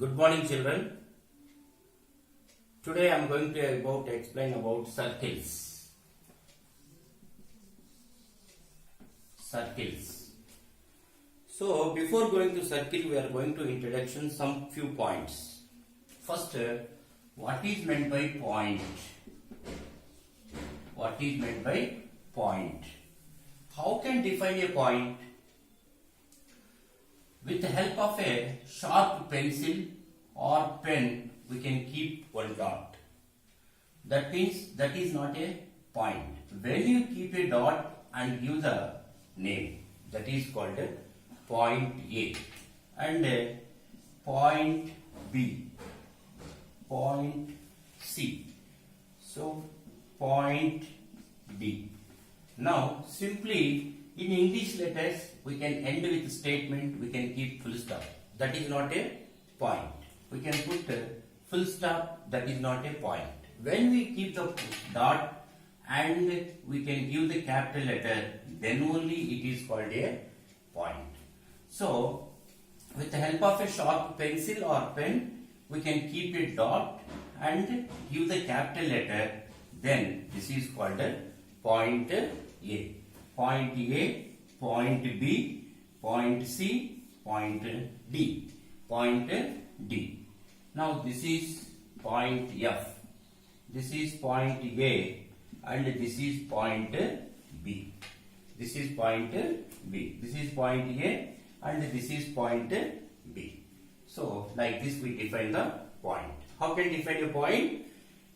Good morning, children. Today I am going to explain about circles. Circles. So before going to circle, we are going to introduction some few points. First, what is meant by point? What is meant by point? How can define a point? With the help of a sharp pencil or pen, we can keep one dot. That means that is not a point. When you keep a dot and give the name, that is called a point A, and a point B, point C. So point B. Now simply in English letters we can end with statement, we can keep full stop. That is not a point. We can put a full stop, that is not a point. When we keep the dot and we can give the capital letter, then only it is called a point. So with the help of a sharp pencil or pen, we can keep a dot and give the capital letter, then this is called a point A. Point A, point B, point C, point D, point D. Now this is point F. This is point A and this is point B. This is point B. This is point A and this is point B. So like this we define the point. How can define a point?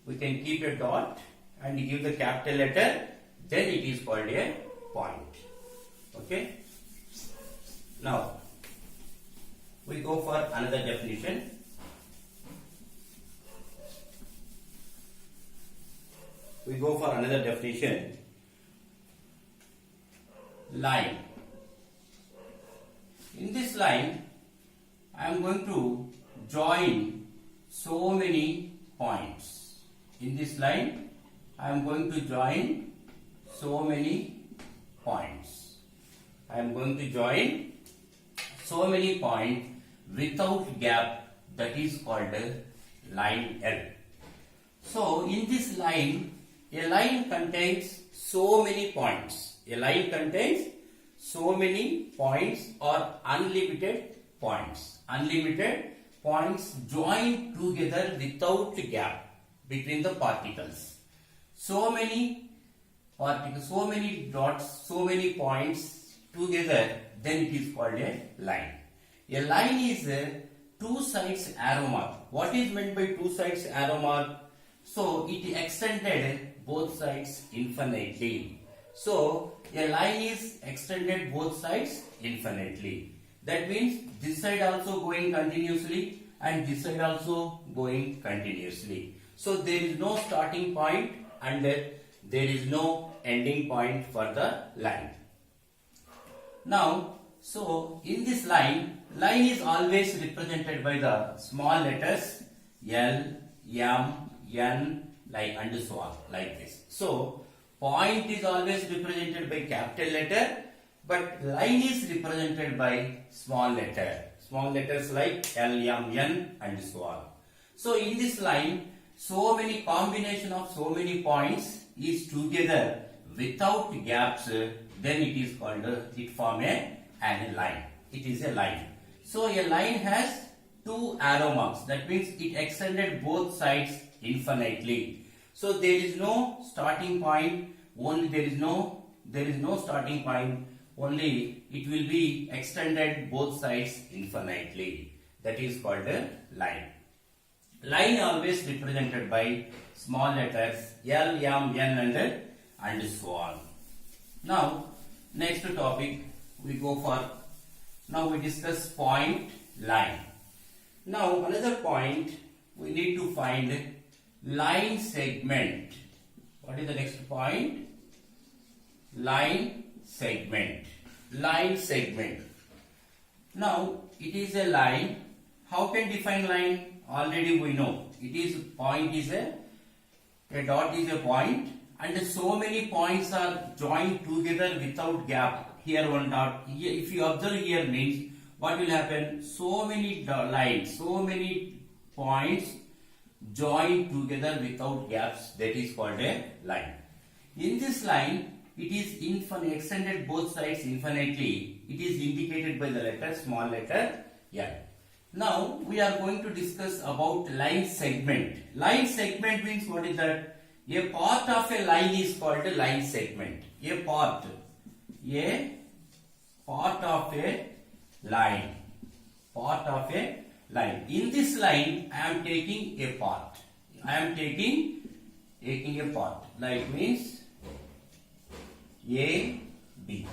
We can keep a dot and give the capital letter, then it is called a point. Okay. Now we go for another definition. We go for another definition. Line. In this line, I am going to join so many points. In this line, I am going to join so many points. I am going to join so many points without gap, that is called line L. So in this line, a line contains so many points. A line contains so many points or unlimited points. Unlimited points joined together without gap between the particles. So many particles, so many dots, so many points together, then it is called a line. A line is a two sides arrow mark. What is meant by two sides arrow mark? So it extended both sides infinitely. So a line is extended both sides infinitely. That means this side also going continuously and this side also going continuously. So there is no starting point and there is no ending point for the line. Now, so in this line is always represented by the small letters L, M, N, like and so on, like this. So point is always represented by capital letter, but line is represented by small letter. Small letters like L, M, N and so on. So in this line, so many combination of so many points is together without gaps, then it is called, it form a line. It is a line. So a line has two arrow marks. That means it extended both sides infinitely. So there is no starting point. Only there is no starting point. Only it will be extended both sides infinitely. That is called a line. Line always represented by small letters L, M, N and so on. Now next topic we go for. Now we discuss point, line. Now another point, we need to find line segment. What is the next point? Line segment. Line segment. Now it is a line. How can define line? Already we know. It is point is a dot is a point and so many points are joined together without gap. Here one dot. Here, if you observe here means what will happen? So many lines, so many points join together without gaps. That is called a line. In this line, it is infinite, extended both sides infinitely. It is indicated by the letter, small letter L. Now we are going to discuss about line segment. Line segment means what is that? A part of a line is called a line segment. A part of a line. Part of a line. In this line, I am taking a part. I am taking a part. Like means A, B.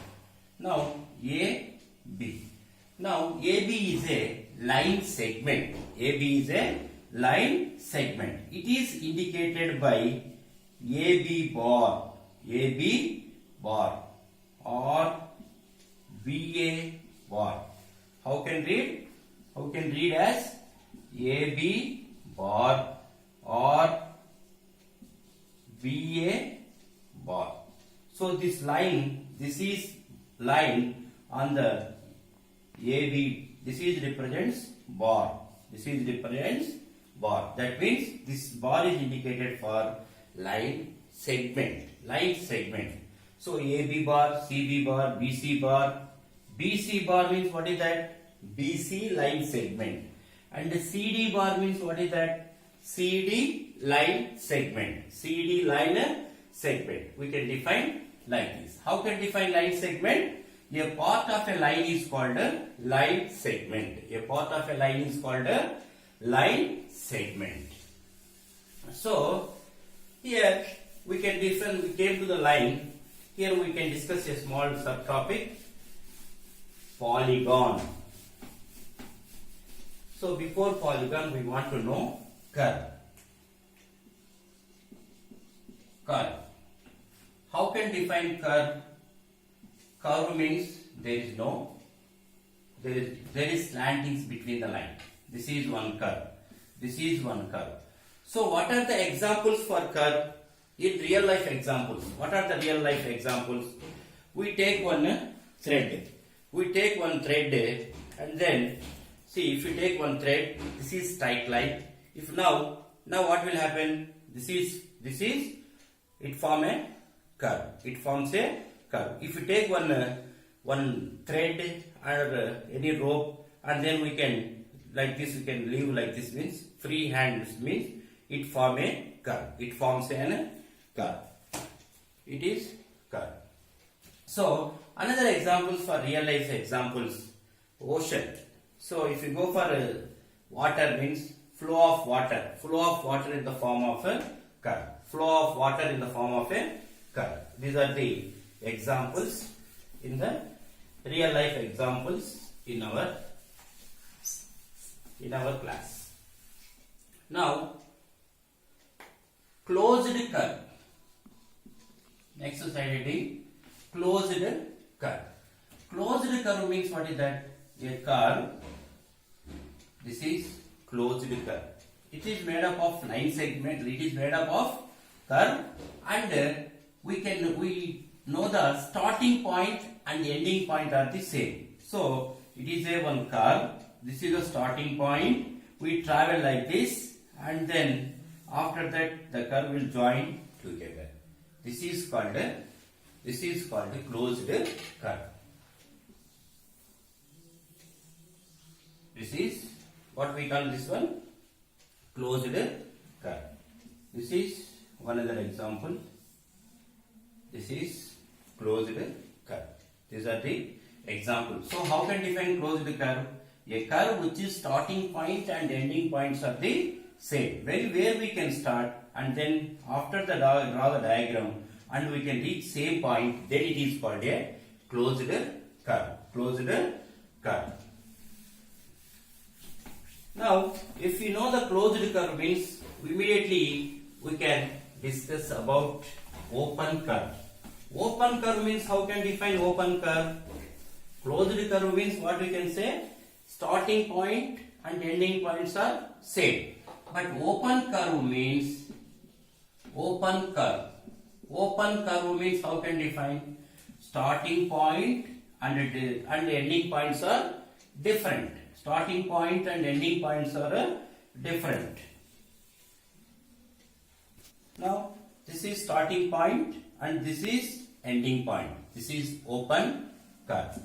Now A, B. Now AB is a line segment. AB is a line segment. It is indicated by AB bar, AB bar or BA bar. How can read? How can read as AB bar or BA bar. So this line, this is line on the AB. This is represents bar. This is represents bar. That means this bar is indicated for line segment. Line segment. So AB bar, CB bar, BC bar. BC bar means what is that? BC line segment. And CD bar means what is that? CD line segment. CD line segment. We can define like this. How can define line segment? A part of a line is called a line segment. A part of a line is called a line segment. So here we can define. We came to the line. Here we can discuss a small subtopic. Polygon. So before polygon, we want to know curve. Curve. How can define curve? Curve means there is slantings between the line. This is one curve. This is one curve. So what are the examples for curve in real life examples? What are the real life examples? We take one thread. We take one thread and then see, if you take one thread, this is straight line. If now what will happen? This is it form a curve. It forms a curve. If you take one thread or any rope and then we can like this, we can leave like this, means free hand means it form a curve. It forms a curve. It is curve. So another examples for real life examples, ocean. So if you go for water means flow of water. Flow of water in the form of a curve. Flow of water in the form of a curve. These are the examples in the real life examples in our class. Now closed curve. Next slide heading, closed curve. Closed curve means what is that? A curve. This is closed curve. It is made up of line segment. It is made up of curve, and we know the starting point and ending point are the same. So it is a one curve. This is the starting point. We travel like this, and then after that the curve will join together. This is called a closed curve. This is what we call this one, closed curve. This is one other example. This is closed curve. These are the examples. So how can define closed curve? A curve which is starting point and ending points are the same. Where we can start and then after the draw the diagram and we can reach same point, then it is called a closed curve. Closed curve. Now, if you know the closed curve means, immediately we can discuss about open curve. Open curve means how can define open curve? Closed curve means what we can say? Starting point and ending points are same. But open curve means open curve. Open curve means how can define? Starting point and ending points are different. Starting point and ending points are different. Now this is starting point and this is ending point. This is open curve.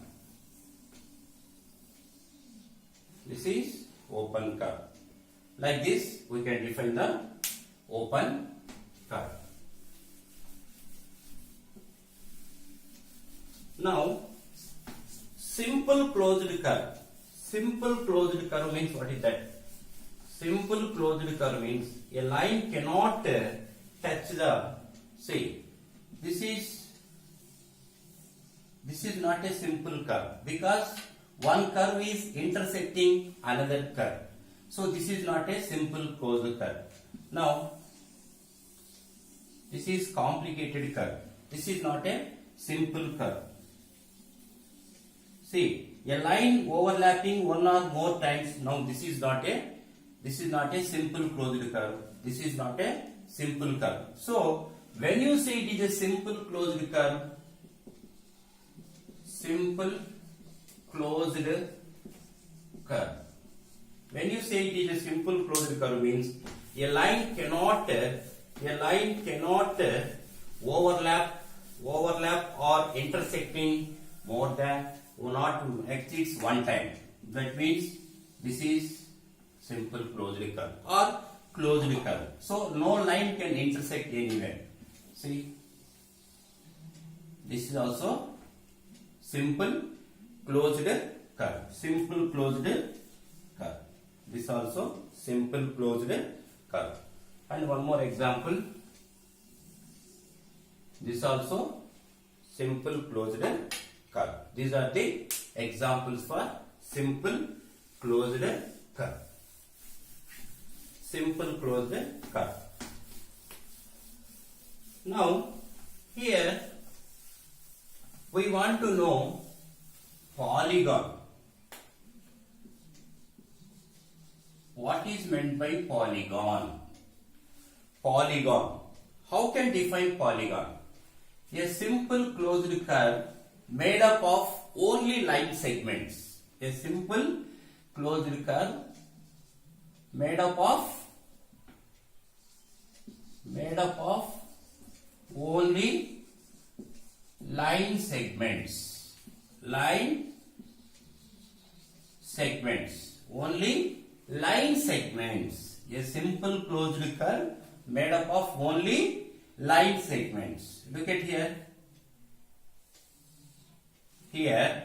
This is open curve. Like this we can define the open curve. Now simple closed curve. Simple closed curve means what is that? Simple closed curve means a line cannot touch the, see, this is not a simple curve because one curve is intersecting another curve. So this is not a simple closed curve. Now this is complicated curve. This is not a simple curve. See, a line overlapping one or more times. Now this is not a simple closed curve. This is not a simple curve. So when you say it is a simple closed curve, simple closed curve. When you say it is a simple closed curve means a line cannot overlap or intersecting more than not exceeds one time. That means this is simple closed curve or closed curve. So no line can intersect anywhere. See, this is also simple closed curve. Simple closed curve. This also simple closed curve. And one more example. This also simple closed curve. These are the examples for simple closed curve. Simple closed curve. Now here we want to know polygon. What is meant by polygon? Polygon. How can define polygon? A simple closed curve made up of only line segments. A simple closed curve made up of only line segments. Line segments. Only line segments. A simple closed curve made up of only line segments. Look at here. Here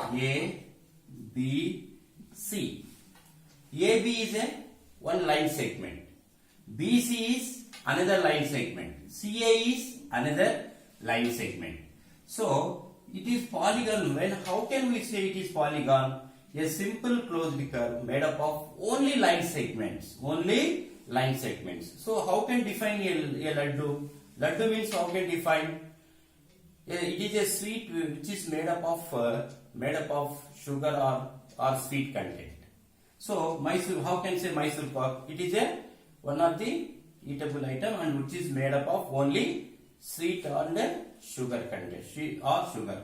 A, B, C. AB is a one line segment. BC is another line segment. CA is another line segment. So it is polygon. When how can we say it is polygon? A simple closed curve made up of only line segments. Only line segments. So how can define a laddu? Laddu means how can define? It is a sweet which is made up of sugar or sweet content. So Mysore, how can say Mysore pak? It is a one of the eatable item and which is made up of only sweet and sugar content, or sugar.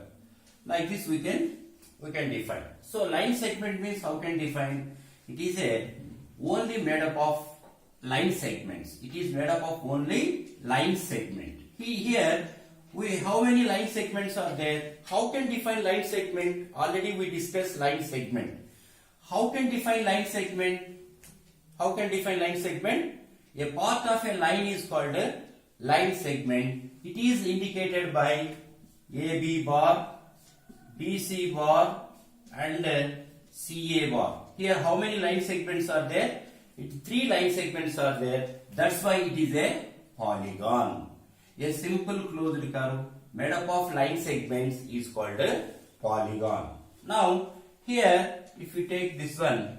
Like this we can define. So line segment means how can define? It is a only made up of line segments. It is made up of only line segment. Here how many line segments are there? How can define line segment? Already we discussed line segment. How can define line segment? How can define line segment? A part of a line is called a line segment. It is indicated by AB bar, BC bar and CA bar. Here how many line segments are there? 3 line segments are there. That's why it is a polygon. A simple closed curve made up of line segments is called a polygon. Now here if we take this one,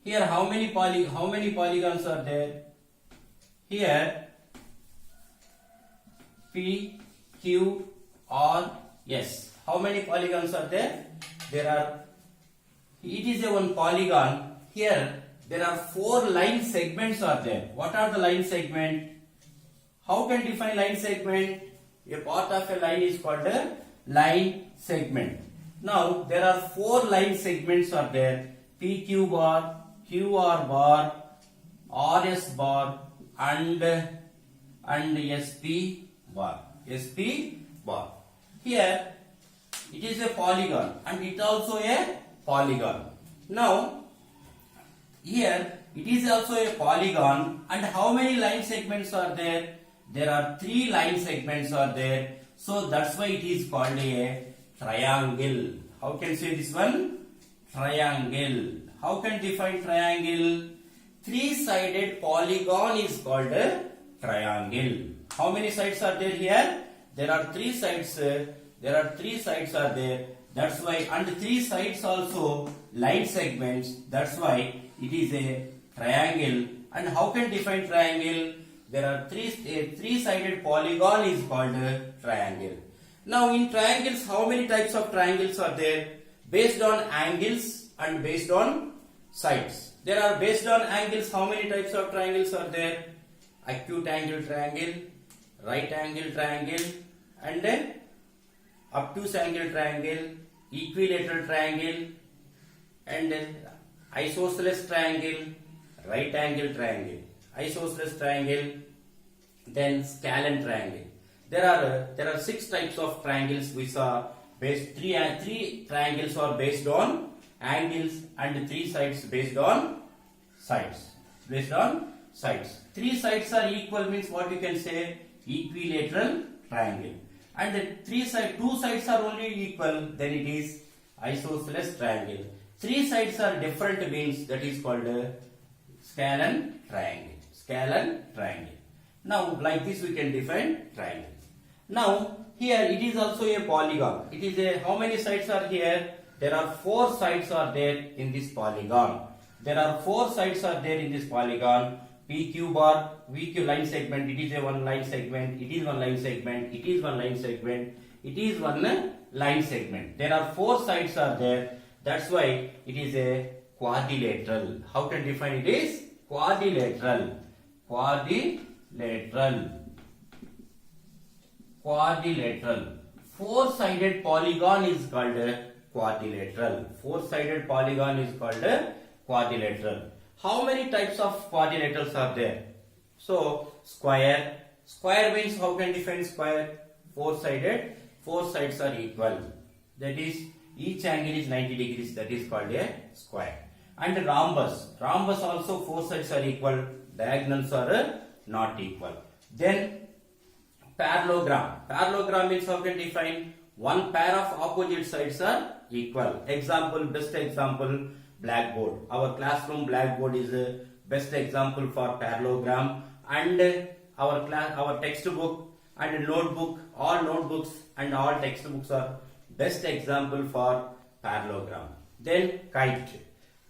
here how many polygons are there? Here P, Q, R, S. How many polygons are there? There are. It is a one polygon. Here there are 4 line segments are there. What are the line segment? How can define line segment? A part of a line is called a line segment. Now there are four line segments are there: PQ bar, QR bar, RS bar, and SP bar. SP bar. Here it is a polygon and it also a polygon. Now here it is also a polygon, and how many line segments are there? There are 3 line segments are there. So that's why it is called a triangle. How can say this one? Triangle. How can define triangle? 3-sided polygon is called a triangle. How many sides are there here? There are 3 sides. There are 3 sides are there. That's why, and 3 sides also line segments. That's why it is a triangle. And how can define triangle? There are 3-sided polygon is called a triangle. Now in triangles, how many types of triangles are there? Based on angles and based on sides. There are based on angles, how many types of triangles are there? Acute angle triangle, right angle triangle, and obtuse angle triangle, equilateral triangle, and isosceles triangle, right angle triangle, isosceles triangle, then scalene triangle. There are 6 types of triangles which are based, 3 triangles are based on angles and 3 sides based on sides. Based on sides. 3 sides are equal means what you can say? Equilateral triangle. And the 2 sides are only equal, then it is isosceles triangle. 3 sides are different means that is called scalene triangle. Scalene triangle. Now like this we can define triangle. Now here it is also a polygon. It is a, how many sides are here? There are 4 sides are there in this polygon. There are 4 sides are there in this polygon. PQ bar, VQ line segment, it is a one line segment, it is one line segment, it is one line segment, it is one line segment. There are 4 sides are there. That's why it is a quadrilateral. How can define it is? Quadrilateral. Quadrilateral. Quadrilateral. 4-sided polygon is called a quadrilateral. 4-sided polygon is called a quadrilateral. How many types of quadrilaterals are there? So square. Square means how can define square? 4-sided. 4 sides are equal. That is each angle is 90 degrees. That is called a square. And rhombus. Rhombus also 4 sides are equal. Diagonals are not equal. Then parallelogram. Parallelogram means how can define? One pair of opposite sides are equal. Example, best example, blackboard. Our classroom blackboard is a best example for parallelogram, and our textbook and notebook, all notebooks and all textbooks are best example for parallelogram. Then kite.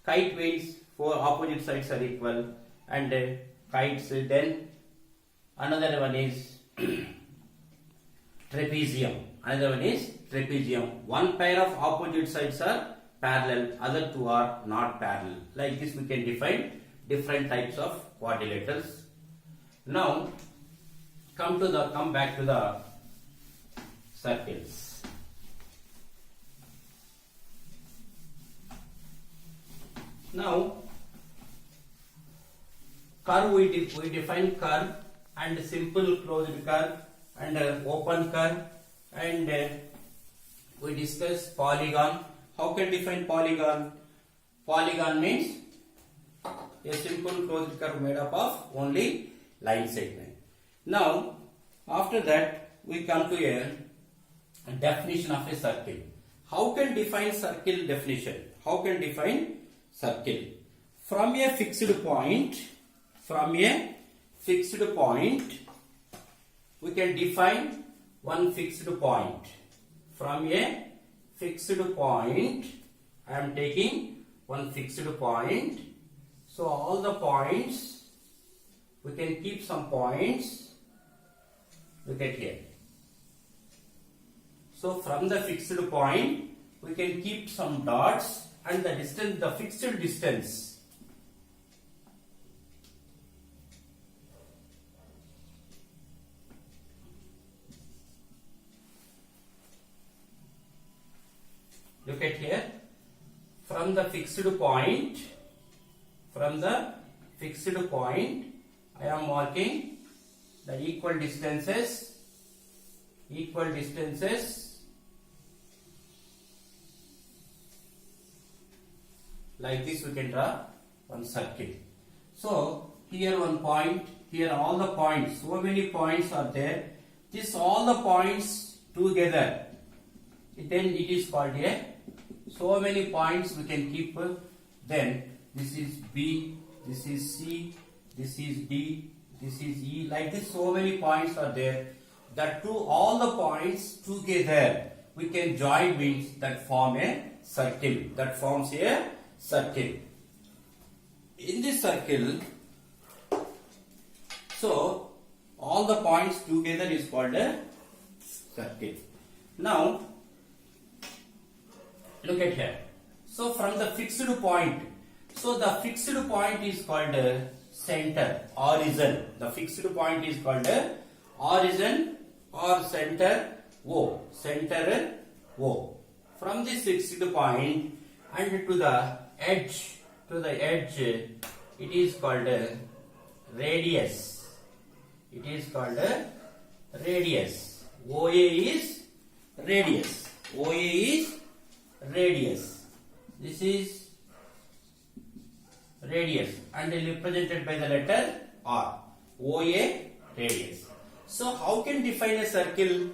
Kite means 4 opposite sides are equal, and kites. Then another one is trapezium. Another one is trapezium. One pair of opposite sides are parallel, other 2 are not parallel. Like this we can define different types of quadrilaterals. Now come back to the circles. Now curve, we define curve and simple closed curve and open curve, and we discuss polygon. How can define polygon? Polygon means a simple closed curve made up of only line segment. Now after that we come to a definition of a circle. How can define circle definition? How can define circle? From a fixed point, we can define one fixed point. From a fixed point, I am taking one fixed point. So all the points, we can keep some points. Look at here. So from the fixed point, we can keep some dots, and the distance, the fixed distance, Look at here. From the fixed point, I am marking the equal distances. Like this we can draw one circle. So here one point, here all the points, so many points are there. This all the points together, then it is called a, so many points we can keep. Then this is B, this is C, this is D, this is E, like this so many points are there. That two, all the points together we can join, means that form a circle, that forms a circle. In this circle, so all the points together is called a circle. Now look at here. So from the fixed point, so the fixed point is called a center, origin. The fixed point is called a origin or center O. From this fixed point and to the edge, it is called a radius. OA is radius. This is radius and represented by the letter R. OA, radius. So how can define a circle?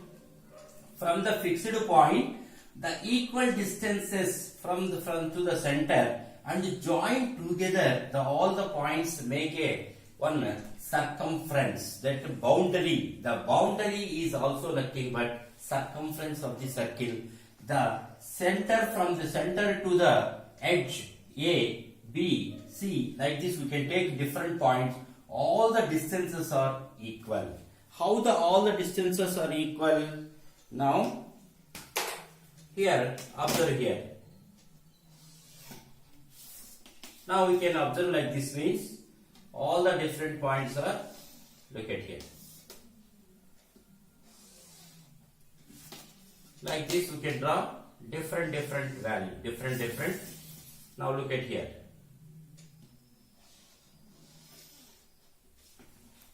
From the fixed point, the equal distances from to the center and join together all the points make a one circumference, that boundary. The boundary is also nothing but circumference of the circle. The center, from the center to the edge A, B, C, like this we can take different points. All the distances are equal. How all the distances are equal? Now here, observe here. Now we can observe like this, means all the different points are, look at here. Like this we can draw different value, different. Now look at here.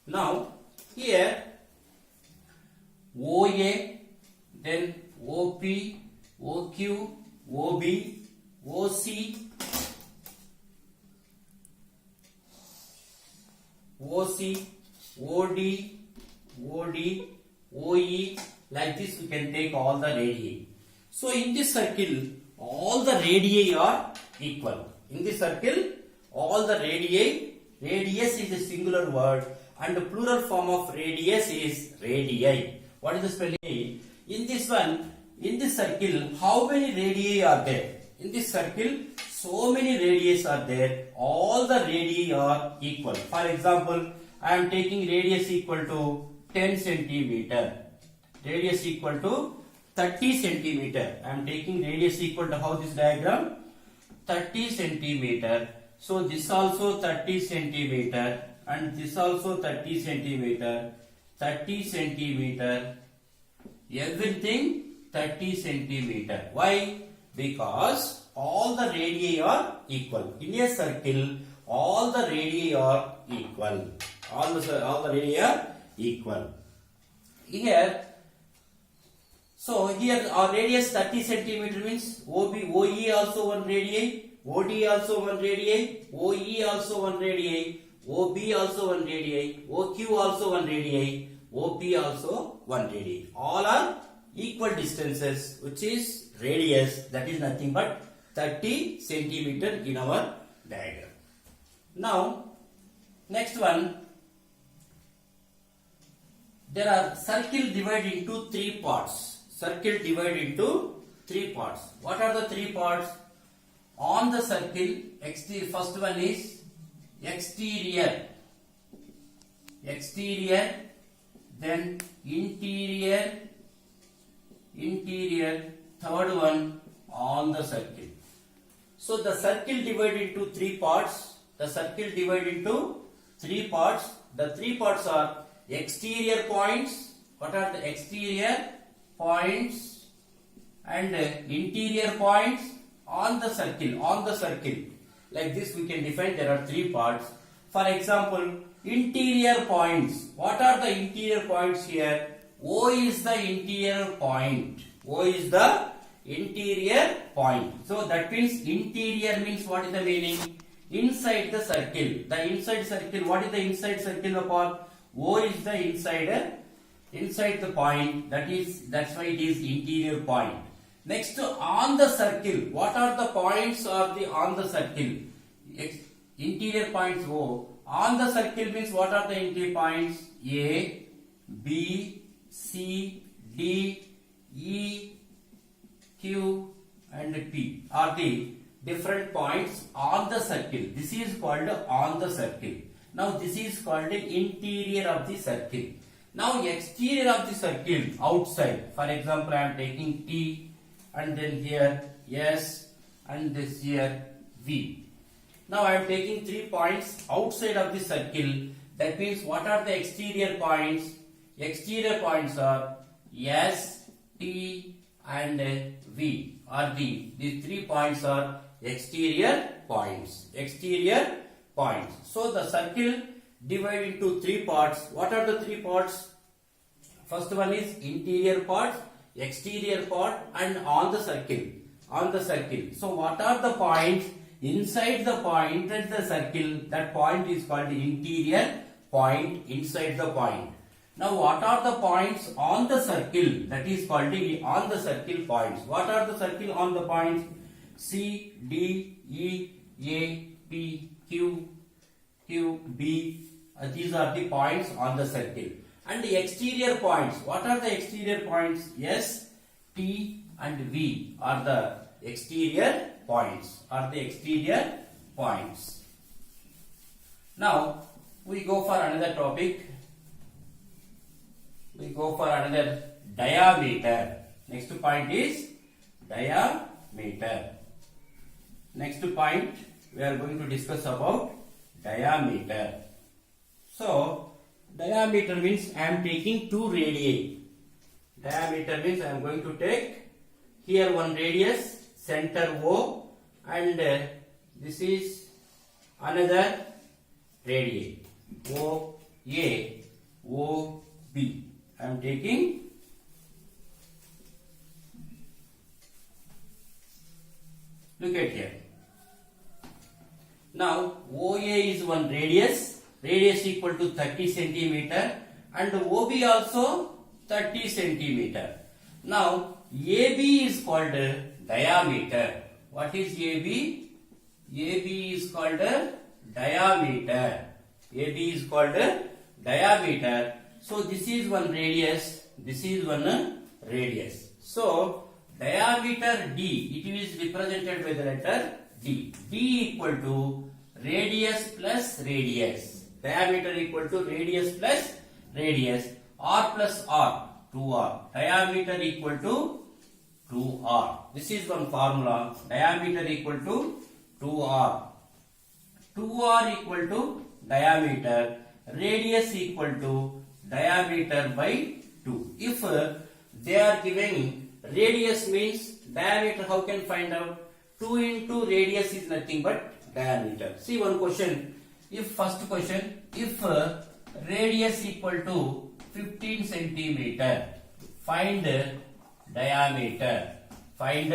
Now here OA, then OP, OQ, OB, OC, OD, OE, like this we can take all the radii. So in this circle, all the radii are equal. In this circle, all the radii, radius is a singular word and the plural form of radius is radii. What is the spelling? In this one, in this circle, how many radii are there? In this circle, so many radii are there. All the radii are equal. For example, I am taking radius equal to 10 centimeter. Radius equal to 30 centimeter. I am taking radius equal to, how this diagram? 30 centimeter. So this also 30 centimeter and this also 30 centimeter. 30 centimeter. Everything 30 centimeter. Why? Because all the radii are equal. In a circle, all the radii are equal. All the radii are equal. Here, so here our radius 30 centimeter means OE also one radii, OD also one radii, OE also one radii, OB also one radii, OQ also one radii, OP also one radii. All are equal distances, which is radius, that is nothing but 30 centimeter in our diagram. Now, next one, there are circle divided into three parts. Circle divided into three parts. What are the three parts? On the circle, first one is exterior, then interior, third one on the circle. So the circle divided into three parts. The three parts are exterior points. What are the exterior points? and interior points on the circle. Like this we can define there are three parts. For example, interior points. What are the interior points here? O is the interior point. O is the interior point. So that means interior means what is the meaning? Inside the circle. The inside circle. What is the inside circle of all? O is the inside the point. That's why it is interior point. Next, on the circle. What are the points on the circle? Interior points O. On the circle means what are the interior points? A, B, C, D, E, Q and P are the different points on the circle. This is called on the circle. Now this is called the interior of the circle. Now exterior of the circle, outside. For example, I am taking T and then here S and this here V. Now I am taking 3 points outside of the circle. That means what are the exterior points? Exterior points are S, T and V are these 3 points are exterior points. Exterior points. So the circle divided into 3 parts. What are the 3 parts? First one is interior part, exterior part and on the circle. On the circle. So what are the points? Inside the point and the circle, that point is called the interior point inside the point. Now what are the points on the circle? That is called the on the circle points. What are the circle on the points? C, D, E, A, P, Q, B. These are the points on the circle. And the exterior points. What are the exterior points? S, T and V are the exterior points. Now we go for another topic. We go for another diameter. Next point is diameter. Next point we are going to discuss about diameter. So diameter means I am taking 2 radii. Diameter means I am going to take here one radius, center O, and this is another radii O A, O B. I am taking look at here. Now OA is one radius equal to 30 centimeter and OB also 30 centimeter. Now AB is called diameter. What is AB? AB is called diameter. AB is called diameter. So this is one radius, this is one radius. So diameter D, it is represented by the letter D. D equal to radius plus radius. Diameter equal to radius plus radius. R plus R, 2R. Diameter equal to 2R. This is one formula. Diameter equal to 2R. 2R equal to diameter. Radius equal to diameter by 2. If they are giving radius means diameter, how can find out? 2 into radius is nothing but diameter. See one question. If first question, if radius equal to 15 centimeter, find diameter. Find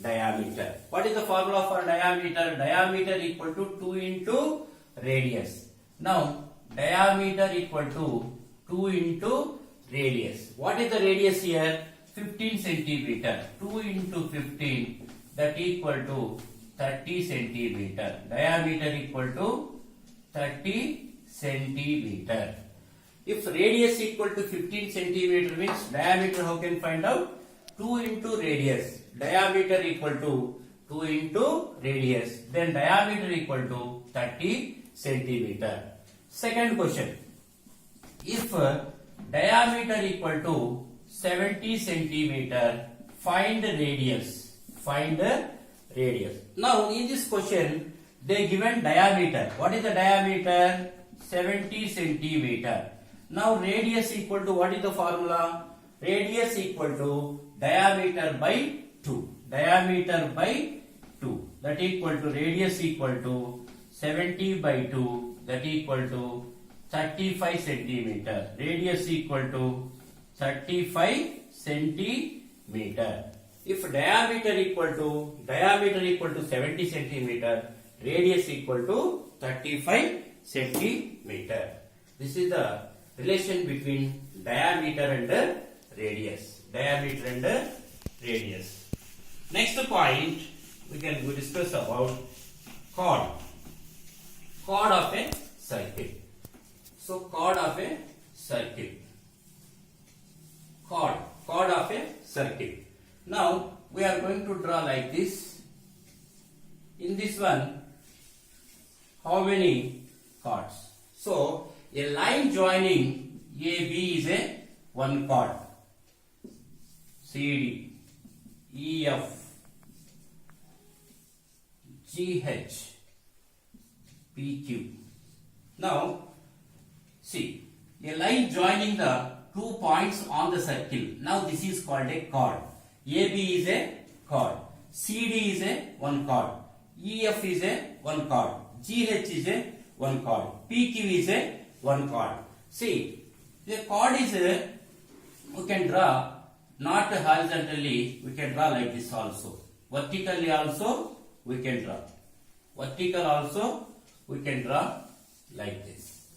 diameter. What is the formula for diameter? Diameter equal to 2 into radius. Now diameter equal to 2 into radius. What is the radius here? 15 centimeter. 2 into 15, that equal to 30 centimeter. Diameter equal to 30 centimeter. If radius equal to 15 centimeter means diameter, how can find out? 2 into radius. Diameter equal to 2 into radius. Then diameter equal to 30 centimeter. Second question. If diameter equal to 70 centimeter, find radius. Find radius. Now in this question, they given diameter. What is the diameter? 70 centimeter. Now radius equal to, what is the formula? Radius equal to diameter by 2. Diameter by 2. That equal to radius equal to 70 by 2. That equal to 35 centimeter. Radius equal to 35 centimeter. If diameter equal to 70 centimeter, radius equal to 35 centimeter. This is the relation between diameter and radius. Diameter and radius. Next point we can discuss about chord. Chord of a circle. So chord of a circle. Chord of a circle. Now we are going to draw like this. In this one, how many chords? So a line joining AB is a one chord. CD, EF, GH, PQ. Now see, a line joining the 2 points on the circle. Now this is called a chord. AB is a chord. CD is a one chord. EF is a one chord. GH is a one chord. PQ is a one chord. See, the chord is we can draw not horizontally, we can draw like this also. Vertically also we can draw. Vertical also we can draw like this.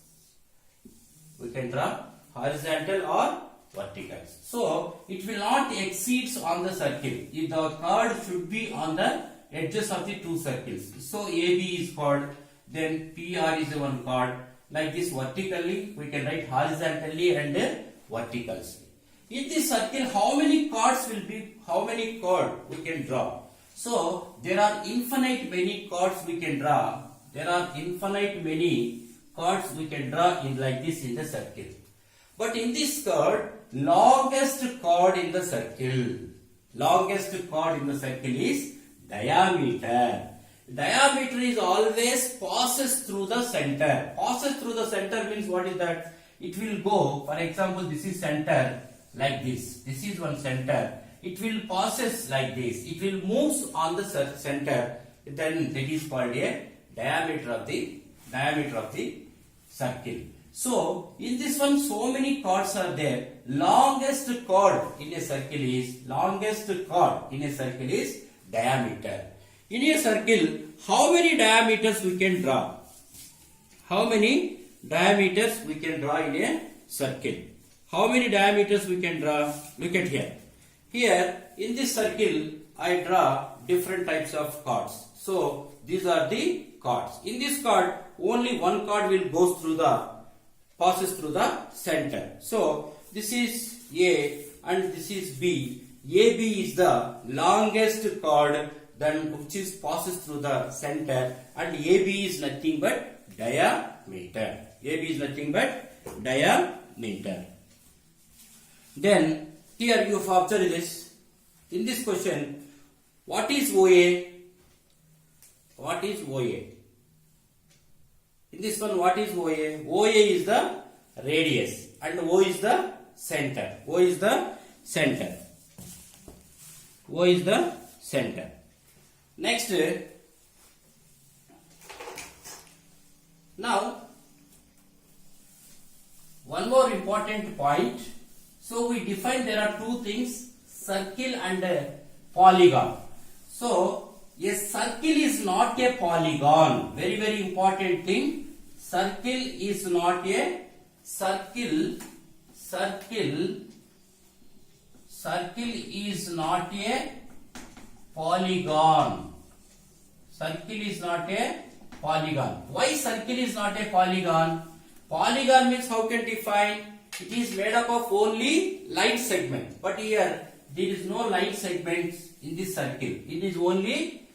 We can draw horizontal or vertical. So it will not exceed on the circle. If the chord should be on the edges of the two circles. So AB is chord, then PR is one chord. Like this vertically we can write horizontally and vertically. In this circle, how many chords will be? How many chord we can draw? So there are infinite many chords we can draw. There are infinite many chords we can draw in like this in the circle. But in this chord, longest chord in the circle. Longest chord in the circle is diameter. Diameter is always passes through the center. Passes through the center means what is that? It will go, for example, this is center like this. This is one center. It will passes like this. It will moves on the center. Then that is called a diameter of the circle. So in this one, so many chords are there. Longest chord in a circle is diameter. In a circle, how many diameters we can draw? How many diameters we can draw in a circle? How many diameters we can draw? Look at here. Here in this circle, I draw different types of chords. So these are the chords. In this chord, only one chord will passes through the center. So this is A and this is B. AB is the longest chord, then which is passes through the center, and AB is nothing but diameter. AB is nothing but diameter. Then here you have observed this. In this question, what is OA? What is OA? In this one, what is OA? OA is the radius and O is the center. O is the center. O is the center. Next, now one more important point. So we define there are two things, circle and polygon. So a circle is not a polygon. Very, very important thing. Circle is not a circle is not a polygon. Circle is not a polygon. Why circle is not a polygon? Polygon means how can define? It is made up of only line segment. But here there is no line segments in this circle. It is only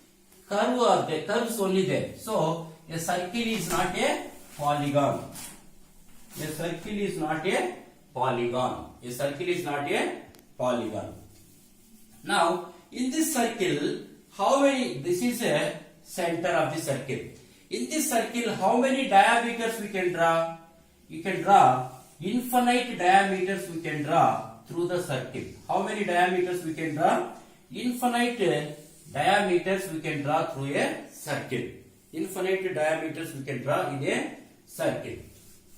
curve or the curves only there. So a circle is not a polygon. A circle is not a polygon. A circle is not a polygon. Now in this circle, how many? This is a center of the circle. In this circle, how many diameters we can draw? You can draw infinite diameters we can draw through the circle. How many diameters we can draw? infinite diameters we can draw through a circle. Infinite diameters we can draw in a circle.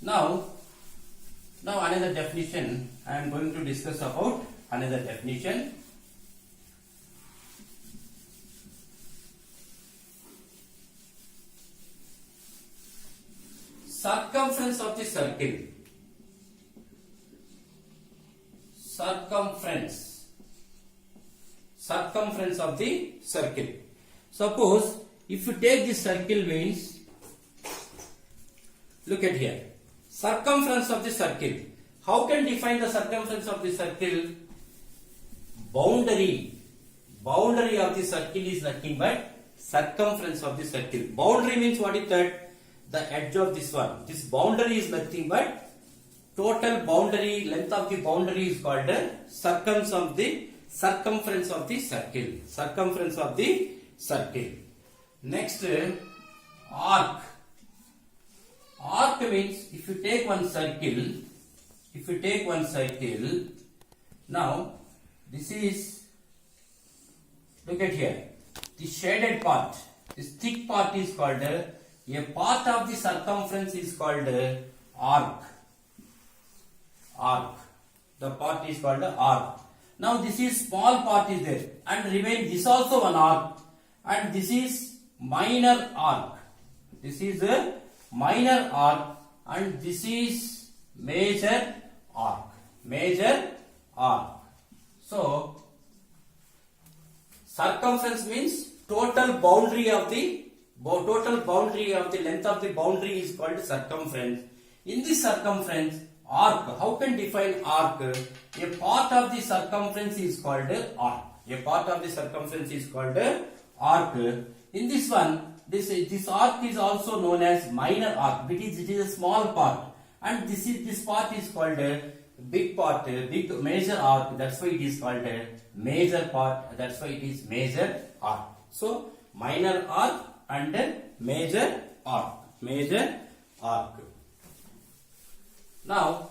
Now another definition I am going to discuss about another definition. Circumference of the circle. Circumference of the circle. Suppose if you take this circle means, look at here. Circumference of the circle. How can define the circumference of the circle? Boundary of the circle is nothing but circumference of the circle. Boundary means what is that? The edge of this one. This boundary is nothing but total boundary, length of the boundary is called circumference of the circle. Circumference of the circle. Next, arc. Arc means if you take one circle, now this is, look at here, the shaded part, this thick part is called a part of the circumference is called arc. The part is called arc. Now this is small part is there and remain this also one arc, and this is minor arc. This is a minor arc and this is major arc. So circumference means total boundary of the length of the boundary is called circumference. In this circumference, arc. How can define arc? A part of the circumference is called arc. In this one, this arc is also known as minor arc. It is a small part, and this part is called big part, big major arc. That's why it is called major part. That's why it is major arc. So minor arc and major arc. Now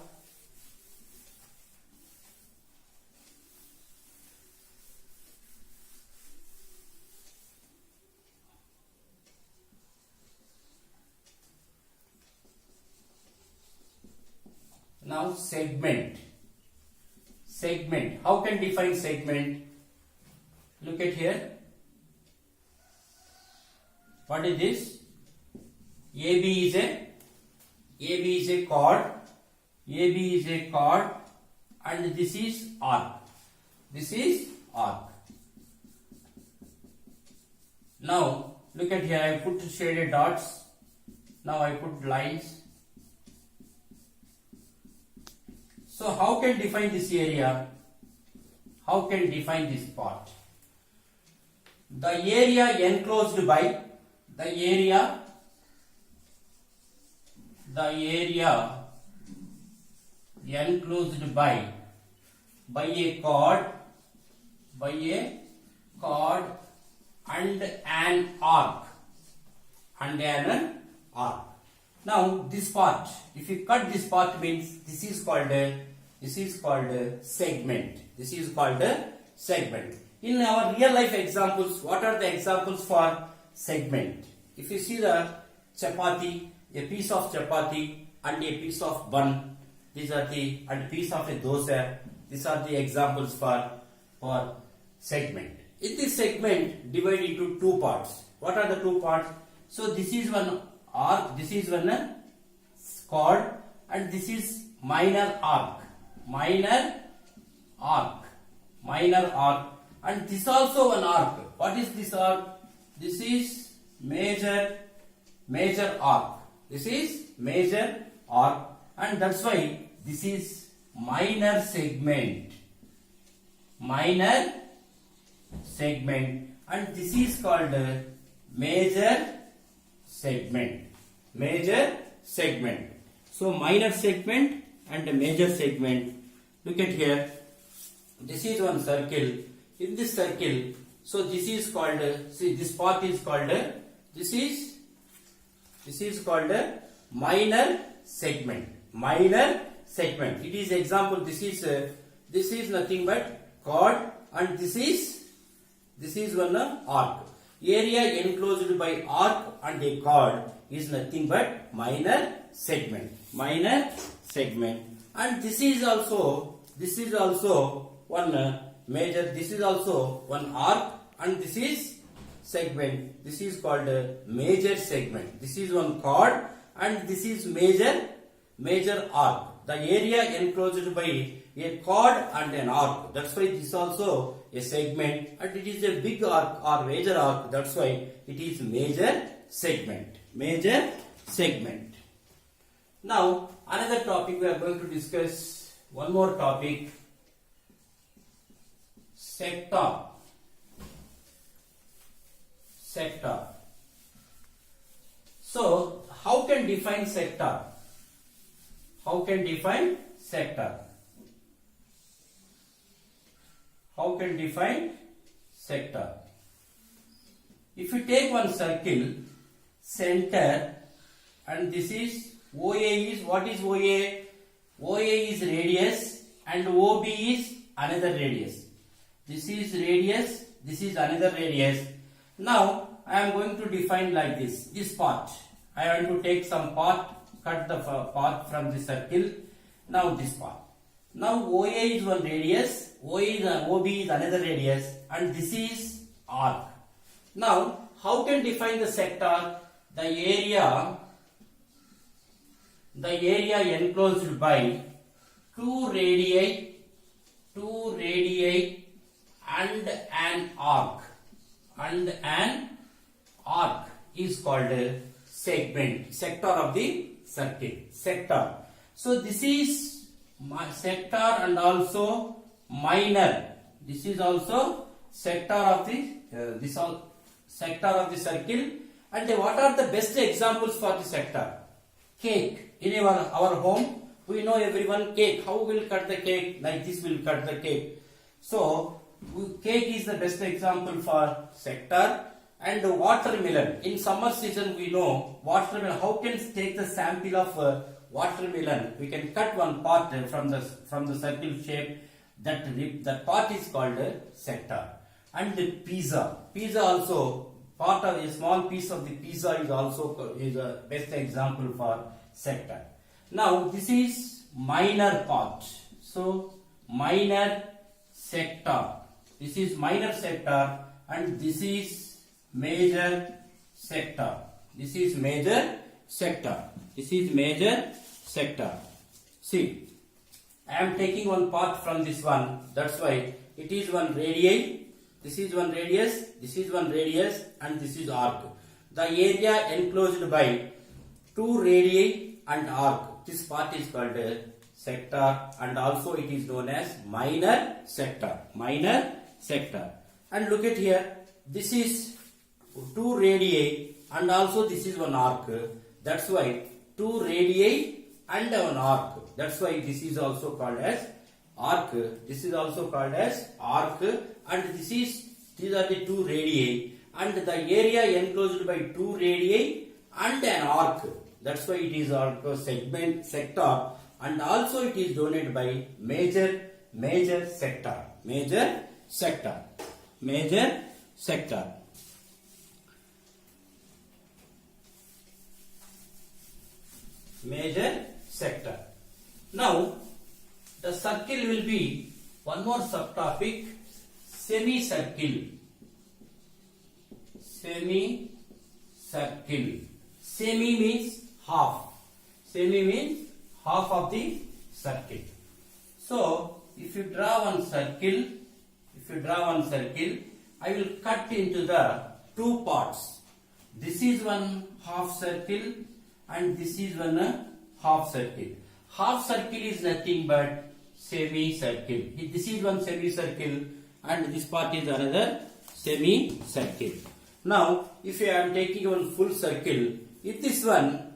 segment. How can define segment? Look at here. What is this? AB is a chord. And this is arc. Now look at here. I put shaded dots. Now I put lines. So how can define this area? How can define this part? The area enclosed by the area enclosed by a chord and an arc. Now this part, if you cut this part, means this is called segment. In our real life examples, what are the examples for segment? If you see the chapati, a piece of chapati and a piece of bun, and piece of a dosa, these are the examples for segment. In this segment, divide into two parts. What are the two parts? So this is one arc, this is one chord, and this is minor arc, and this also an arc. What is this arc? This is major arc. And that's why this is minor segment, and this is called major segment. So minor segment and major segment. Look at here. This is one circle. In this circle, so this is called, see, this part is called, this is called minor segment. It is example. This is nothing but chord, and this is This is one arc. Area enclosed by arc and a chord is nothing but minor segment. Minor segment. And this is also one major. This is also one arc, and this is segment. This is called a major segment. This is one chord, and this is major arc. The area enclosed by a chord and an arc. That's why this is also a segment, and it is a big arc or major arc. That's why it is major segment. Major segment. Now another topic we are going to discuss. One more topic. Sector. Sector. So how can define sector? How can define sector? How can define sector? If you take one circle, center, and this is OA is, what is OA? OA is radius and OB is another radius. This is radius, this is another radius. Now I am going to define like this part. I want to take some part, cut the part from the circle. Now this part. Now OA is one radius, OB is another radius, and this is arc. Now how can define the sector? The area enclosed by two radii and an arc. And an arc is called a segment, sector of the circle, sector. So this is sector and also minor. This is also sector of the sector of the circle. And what are the best examples for the sector? Cake. In our home, we know everyone cake. How will cut the cake? Like this will cut the cake. So cake is the best example for sector. And watermelon. In summer season, we know watermelon. How can take the sample of watermelon? We can cut one part from the circle shape. That part is called a sector. And the pizza. Pizza also, part of a small piece of the pizza is also a best example for sector. Now this is minor part. So minor sector. This is minor sector, and this is major sector. This is major sector. This is major sector. See, I am taking one part from this one. That's why it is one radii. This is one radius. This is one radius, and this is arc. The area enclosed by two radii and arc. This part is called sector, and also it is known as minor sector. Minor sector. And look at here. This is two radii, and also this is one arc. That's why two radii and one arc. That's why this is also called as arc. This is also called as arc, and these are the two radii, and the area enclosed by two radii and an arc. That's why it is also segment sector, and also it is denoted by major sector. Major sector. Major sector. Major sector. Now the circle will be one more subtopic, semicircle. Semicircle. Semi means half. Semi means half of the circle. So if you draw one circle, I will cut into the two parts. This is one half circle, and this is one half circle. Half circle is nothing but semicircle. This is one semicircle, and this part is another semicircle. Now, if I am taking one full circle, if this one,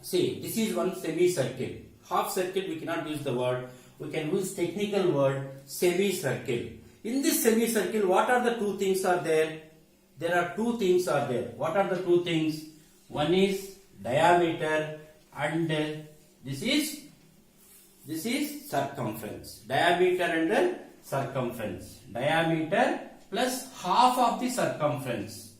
see, this is one semicircle. Half circle, we cannot use the word. We can use technical word semicircle. In this semicircle, what are the two things are there? There are two things are there. What are the two things? One is diameter, and this is circumference. Diameter and circumference. Diameter plus half of the circumference.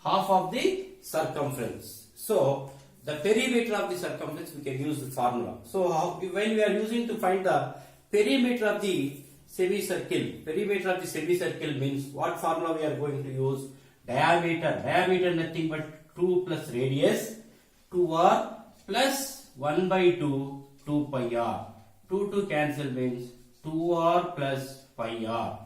Half of the circumference. So the perimeter of the circumference, we can use the formula. So when we are using to find the perimeter of the semicircle, perimeter of the semicircle means what formula we are going to use? Diameter. Diameter nothing but 2 plus radius 2r plus 1 by 2 2 pi r. 2 cancel means 2r plus pi r.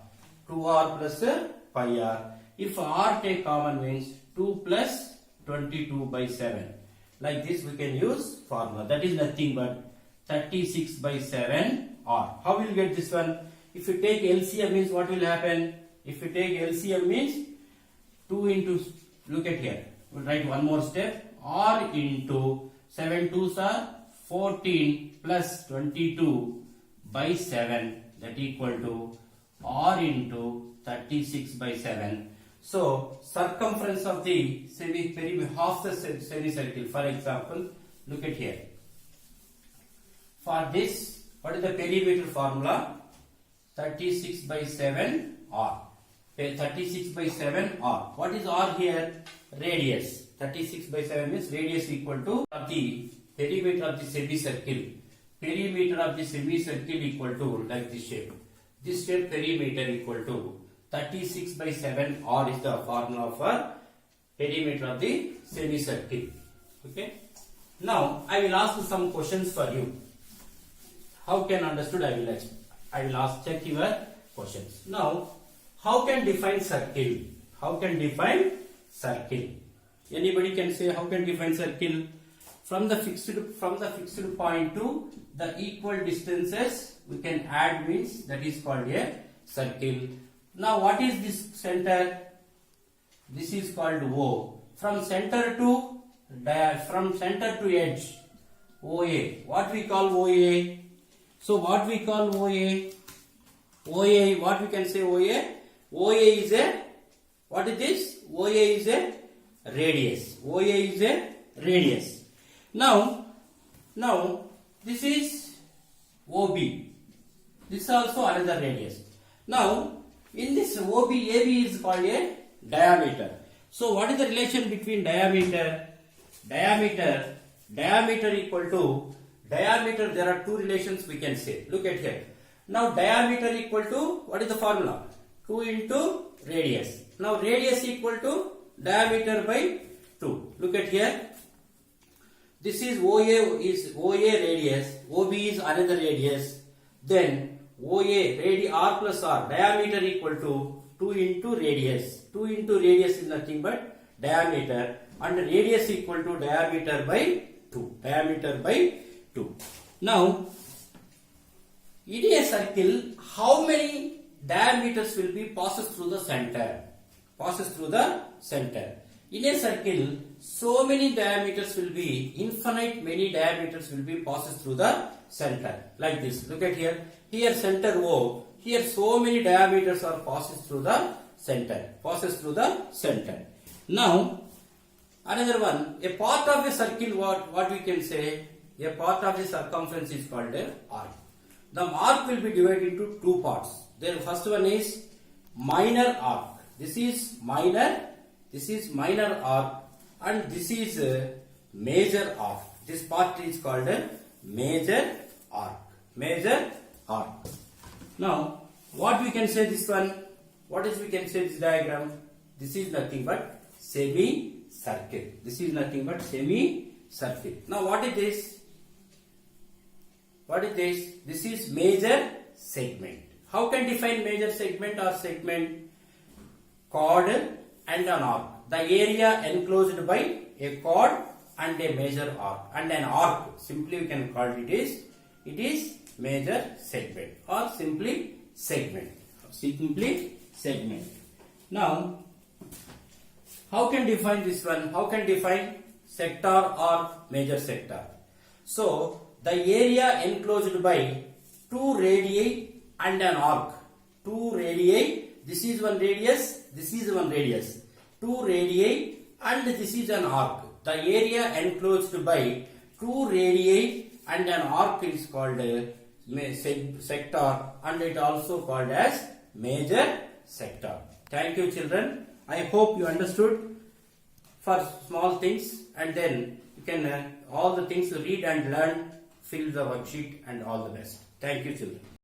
2r plus pi r. If r take common means 2 plus 22 by 7. Like this we can use formula. That is nothing but 36 by 7 r. How will you get this one? If you take LCM means what will happen? If you take LCM means 2 into, look at here. We'll write one more step. R into 7 2s are 14 plus 22 by 7, that equal to R into 36 by 7. So circumference of the half the semicircle, for example, look at here. For this, what is the perimeter formula? 36 by 7 R. 36 by 7 R. What is R here? Radius. 36 by 7 means radius equal to the perimeter of the semicircle. Perimeter of the semicircle equal to, like this shape. This shape perimeter equal to 36 by 7 R is the formula for perimeter of the semicircle. Okay. Now I will ask some questions for you. How can understood? I will ask, check your questions. Now, how can define circle? How can define circle? Anybody can say how can define circle? From the fixed point to the equal distances we can add means that is called a circle. Now what is this center? This is called O. From center to edge, OA. What we call OA? So what we call OA? OA, what we can say OA? OA is a, what is this? OA is a radius. OA is a radius. Now this is OB. This is also another radius. Now in this OB, AB is called a diameter. So what is the relation between diameter? Diameter equal to diameter. There are two relations we can say. Look at here. Now diameter equal to, what is the formula? 2 into radius. Now radius equal to diameter by 2. Look at here. This is OA radius. OB is another radius. Then OA R plus R, diameter equal to 2 into radius. 2 into radius is nothing but diameter, and radius equal to diameter by 2. Diameter by 2. Now in a circle, how many diameters will be passes through the center? Passes through the center. In a circle, so many diameters will be, infinite many diameters will be passes through the center. Like this. Look at here. Here center O. Here so many diameters are passes through the center. Passes through the center. Now, another one. A part of a circle, what we can say? A part of the circumference is called a arc. The arc will be divided into two parts. The first one is minor arc. This is minor arc, and this is a major arc. This part is called a major arc. Major arc. Now, what we can say this one? What is we can say this diagram? This is nothing but semicircle. This is nothing but semicircle. Now, what is this? What is this? This is major segment. How can define major segment or segment? Chord and an arc. The area enclosed by a chord and a major arc and an arc. Simply we can call it is major segment or simply segment. Simply segment. Now, how can define this one? How can define sector or major sector? So, the area enclosed by two radii and an arc. Two radii, this is one radius, this is one radius. Two radii and this is an arc. The area enclosed by two radii and an arc is called sector, and it also called as major sector. Thank you, children. I hope you understood for small things, and then you can all the things to read and learn, fill the worksheet, and all the best. Thank you, children.